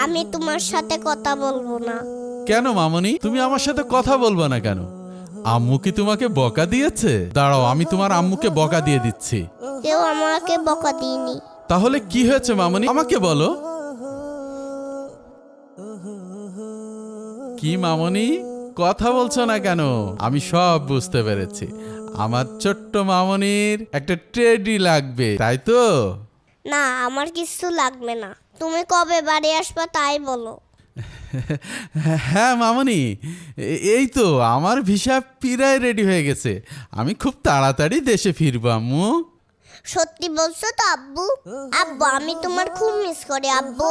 আমি তোমার সাথে কথা বলবো না। কেন মামনি, তুমি আমার সাথে কথা বলবে না কেন? আম্মু কি তোমাকে বকা দিয়েছে? দাঁড়াও, আমি তোমার আম্মুকে বকা দিয়ে দিচ্ছি। কেউ আমাকে বকা দিইনি। তাহলে কি হয়েছে মামনি, আমাকে বলো। কি মামনি, কথা বলছো না কেন? আমি সব বুঝতে পেরেছি। আমার ছোট্ট মামনির একটা টেডি লাগবে, তাই তো? না, আমার কিছু লাগবে না। তুমি কবে বাড়ি আসবা তাই বলো। হ্যাঁ মামনি, এই তো আমার ভিসা প্রায় রেডি হয়ে গেছে। আমি খুব তাড়াতাড়ি দেশে ফিরবো আম্মু। সত্যি বলছো তো আব্বু? আব্বু, আমি তোমার খুব মিস করি আব্বু।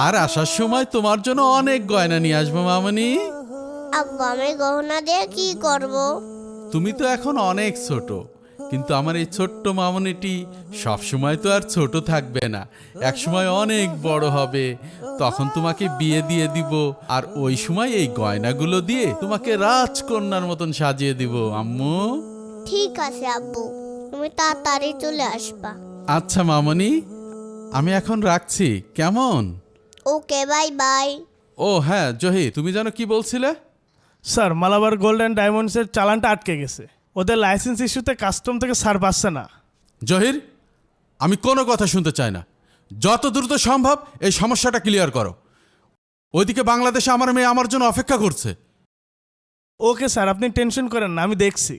আর আসার সময় তোমার জন্য অনেক গয়না নিয়ে আসবো মামনি। আব্বু, আমি গহনা দিয়ে কি করব? তুমি তো এখন অনেক ছোট, কিন্তু আমার এই ছোট্ট মামনিটি সবসময় তো আর ছোট থাকবে না, একসময় অনেক বড় হবে। তখন তোমাকে বিয়ে দিয়ে দিব, আর ওই সময় এই গয়নাগুলো দিয়ে তোমাকে রাজকন্যার মতন সাজিয়ে দিব আম্মু। ঠিক আছে আব্বু, তুমি তাড়াতাড়ি চলে আসবা। আচ্ছা মামনি, আমি এখন রাখছি, কেমন? ওকে, বাই বাই। ও হ্যাঁ জহির, তুমি যেন কি বলছিলে? স্যার, মালাবার গোল্ড অ্যান্ড ডায়মন্ডসের চালানটা আটকে গেছে। ওদের লাইসেন্স ইস্যুতে কাস্টম থেকে ছাড় পাচ্ছে না। জহির, আমি কোনো কথা শুনতে চাই না। যত দ্রুত সম্ভব এই সমস্যাটা ক্লিয়ার করো। ওইদিকে বাংলাদেশে আমার মেয়ে আমার জন্য অপেক্ষা করছে। ওকে স্যার, আপনি টেনশন করেন না, আমি দেখছি।